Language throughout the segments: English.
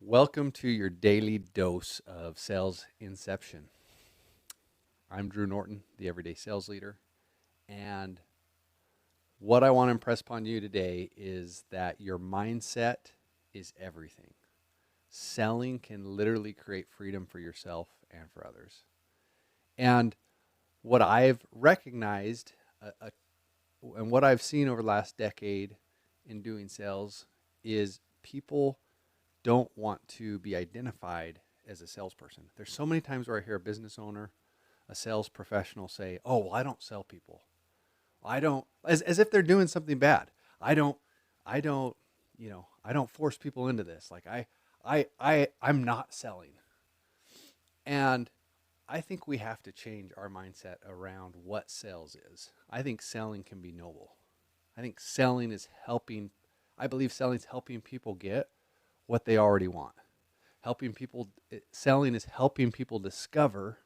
Welcome to your daily dose of sales inception. I'm Drew Norton, the Everyday Sales Leader, and what I want to impress upon you today is that your mindset is everything. Selling can literally create freedom for yourself and for others. And what I've recognized and what I've seen over the last decade in doing sales is people don't want to be identified as a salesperson. There's so many times where I hear a business owner, a sales professional say, "Oh, well, I don't sell people. I don't," as if they're doing something bad. I don't, I don't, I don't force people into this. Like I'm not selling. And I think we have to change our mindset around what sales is. I think selling can be noble. I think selling is helping, I believe selling is helping people get what they already want. Selling is helping people discover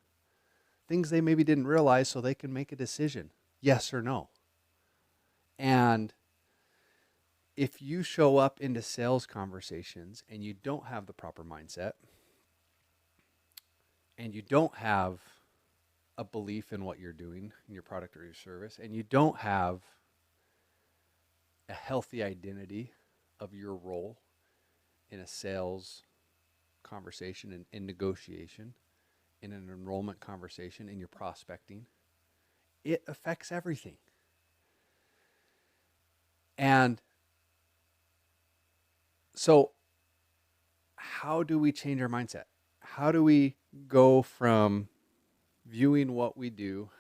things they maybe didn't realize so they can make a decision, yes or no. And if you show up into sales conversations and you don't have the proper mindset and you don't have a belief in what you're doing in your product or your service, and you don't have a healthy identity of your role in a sales conversation and in negotiation, in an enrollment conversation, in your prospecting, it affects everything. And so how do we change our mindset? How do we go from viewing what we do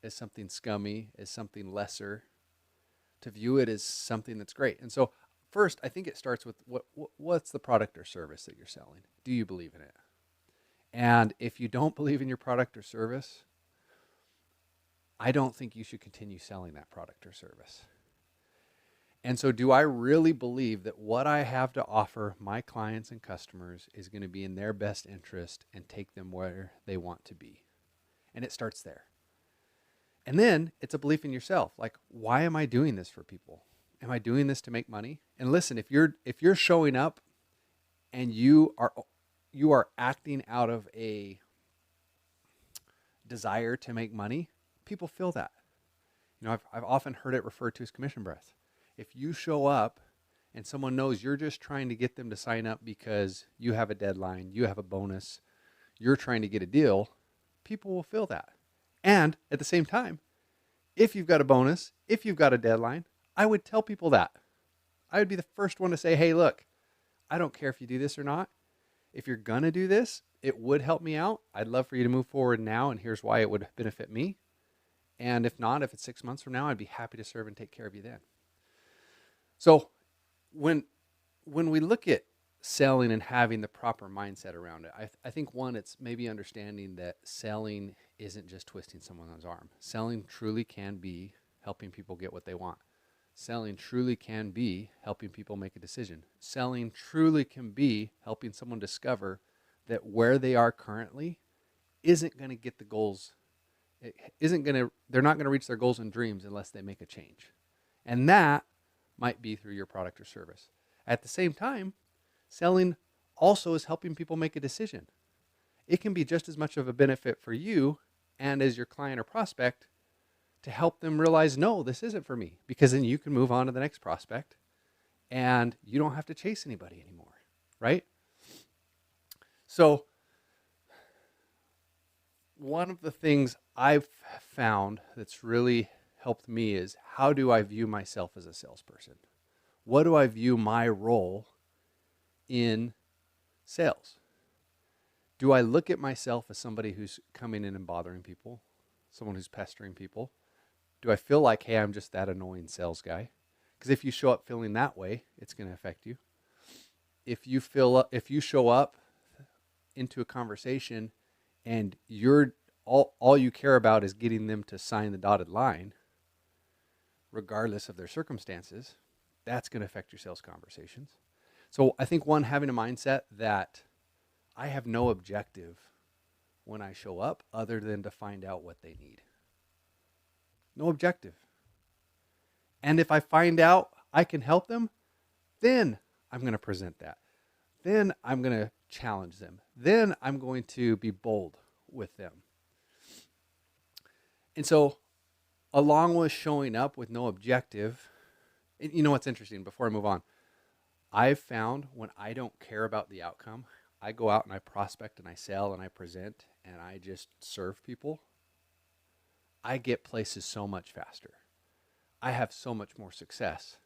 as something scummy, as something lesser, to view it as something that's great? And so first, I think it starts with what's the product or service that you're selling? Do you believe in it? And if you don't believe in your product or service, I don't think you should continue selling that product or service. And so do I really believe that what I have to offer my clients and customers is going to be in their best interest and take them where they want to be? And it starts there. And then it's a belief in yourself. Like, why am I doing this for people? Am I doing this to make money? And listen, if you're showing up and you are acting out of a desire to make money, people feel that. I've often heard it referred to as commission breath. If you show up and someone knows you're just trying to get them to sign up because you have a deadline, you have a bonus, you're trying to get a deal, people will feel that. And at the same time, if you've got a bonus, if you've got a deadline, I would tell people that. I would be the first one to say, hey, look, I don't care if you do this or not. If you're going to do this, it would help me out. I'd love for you to move forward now, and here's why it would benefit me. And if not, if it's 6 months from now, I'd be happy to serve and take care of you then. So when we look at selling and having the proper mindset around it, I think one, it's maybe understanding that selling isn't just twisting someone's arm. Selling truly can be helping people get what they want. Selling truly can be helping people make a decision. Selling truly can be helping someone discover that where they are currently isn't going to get the goals. They're not going to reach their goals and dreams unless they make a change. And that might be through your product or service. At the same time, selling also is helping people make a decision. It can be just as much of a benefit for you and as your client or prospect to help them realize, no, this isn't for me, because then you can move on to the next prospect and you don't have to chase anybody anymore, right? So one of the things I've found that's really helped me is, how do I view myself as a salesperson? What do I view my role in sales? Do I look at myself as somebody who's coming in and bothering people, someone who's pestering people? Do I feel like, hey, I'm just that annoying sales guy? Because if you show up feeling that way, it's going to affect you. If you show up into a conversation and you're all you care about is getting them to sign the dotted line, regardless of their circumstances, that's going to affect your sales conversations. So I think one, having a mindset that I have no objective when I show up other than to find out what they need. No objective. And if I find out I can help them, then I'm going to present that. Then I'm going to challenge them. Then I'm going to be bold with them. And so, along with showing up with no objective, and you know what's interesting, before I move on, I've found when I don't care about the outcome, I go out and I prospect and I sell and I present and I just serve people, I get places so much faster. I have so much more success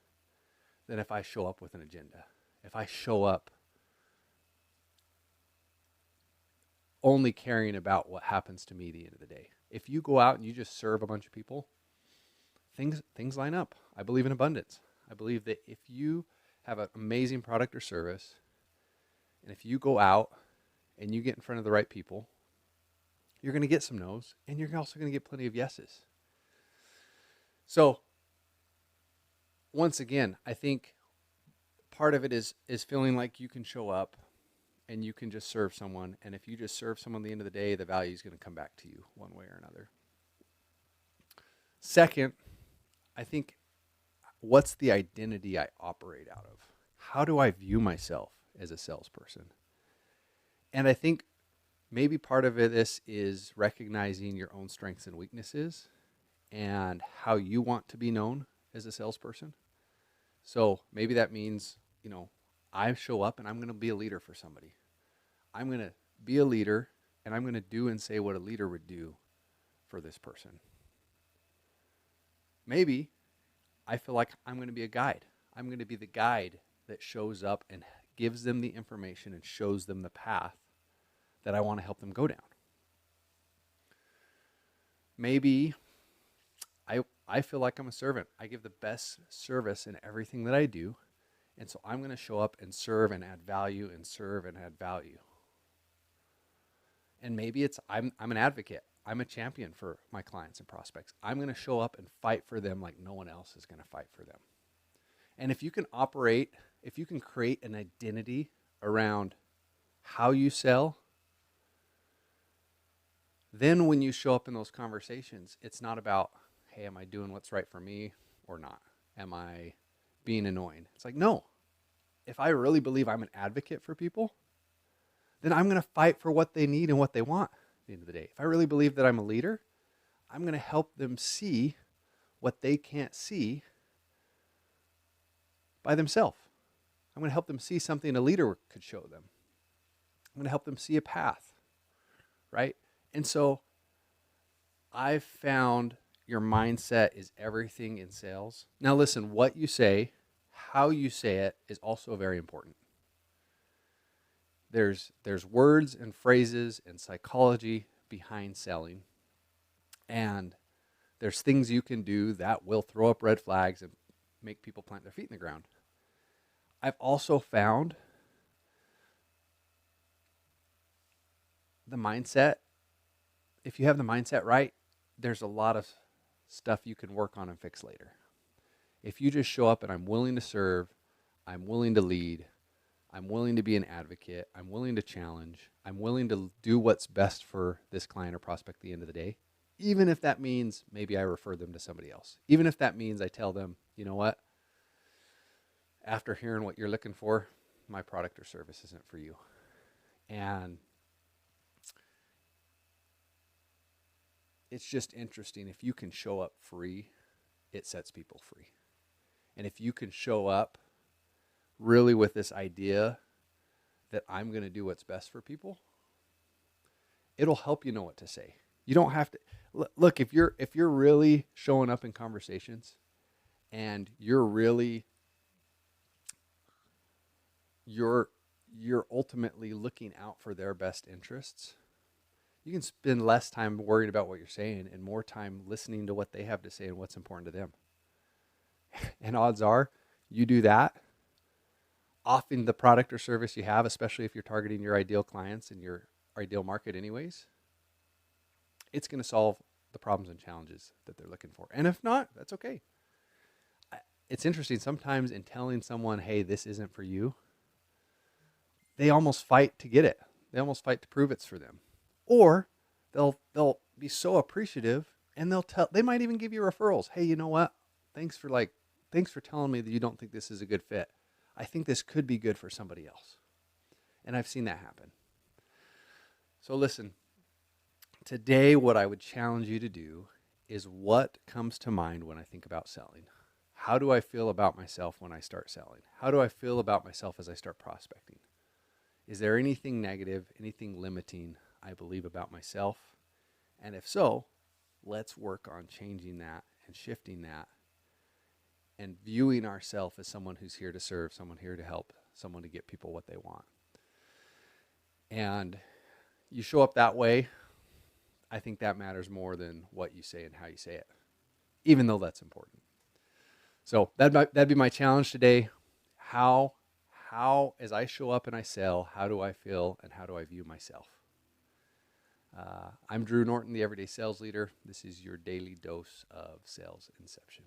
than if I show up with an agenda. If I show up only caring about what happens to me at the end of the day. If you go out and you just serve a bunch of people, things line up. I believe in abundance. I believe that if you have an amazing product or service, and if you go out and you get in front of the right people, you're going to get some no's, and you're also going to get plenty of yeses. So, once again, I think part of it is feeling like you can show up and you can just serve someone. And if you just serve someone at the end of the day, the value is going to come back to you one way or another. Second, I think, what's the identity I operate out of? How do I view myself as a salesperson? And I think maybe part of this is recognizing your own strengths and weaknesses and how you want to be known as a salesperson. So maybe that means, I show up and I'm going to be a leader for somebody. I'm going to be a leader and I'm going to do and say what a leader would do for this person. Maybe I feel like I'm going to be a guide. I'm going to be the guide that shows up and gives them the information and shows them the path that I want to help them go down. Maybe I feel like I'm a servant. I give the best service in everything that I do. And so I'm going to show up and serve and add value and serve and add value. And maybe I'm an advocate. I'm a champion for my clients and prospects. I'm going to show up and fight for them like no one else is going to fight for them. And if you can create an identity around how you sell, then when you show up in those conversations, it's not about, hey, am I doing what's right for me or not? Am I being annoying? It's like, no. If I really believe I'm an advocate for people, then I'm going to fight for what they need and what they want at the end of the day. If I really believe that I'm a leader, I'm going to help them see what they can't see by themselves. I'm going to help them see something a leader could show them. I'm going to help them see a path, right? And so I've found your mindset is everything in sales. Now listen, what you say, how you say it is also very important. There's words and phrases and psychology behind selling. And there's things you can do that will throw up red flags and make people plant their feet in the ground. I've also found the mindset, if you have the mindset right, there's a lot of stuff you can work on and fix later. If you just show up and I'm willing to serve, I'm willing to lead, I'm willing to be an advocate, I'm willing to challenge, I'm willing to do what's best for this client or prospect at the end of the day, even if that means maybe I refer them to somebody else. Even if that means I tell them, you know what, after hearing what you're looking for, my product or service isn't for you. And it's just interesting. If you can show up free, it sets people free. And if you can show up really with this idea that I'm going to do what's best for people, it'll help you know what to say. You don't have to look, if you're really showing up in conversations and you're ultimately looking out for their best interests, you can spend less time worrying about what you're saying and more time listening to what they have to say and what's important to them. And odds are, you do that, often the product or service you have, especially if you're targeting your ideal clients and your ideal market anyways, it's going to solve the problems and challenges that they're looking for. And if not, that's okay. It's interesting, sometimes in telling someone, hey, this isn't for you, they almost fight to get it. They almost fight to prove it's for them. Or they'll be so appreciative and they might even give you referrals. Hey, you know what? Thanks for telling me that you don't think this is a good fit. I think this could be good for somebody else. And I've seen that happen. So listen, today what I would challenge you to do is what comes to mind when I think about selling. How do I feel about myself when I start selling? How do I feel about myself as I start prospecting? Is there anything negative, anything limiting I believe about myself? And if so, let's work on changing that and shifting that and viewing ourselves as someone who's here to serve, someone here to help, someone to get people what they want. And you show up that way, I think that matters more than what you say and how you say it, even though that's important. So that'd be my challenge today. How, as I show up and I sell, how do I feel and how do I view myself? I'm Drew Norton, the Everyday Sales Leader. This is your daily dose of sales inception.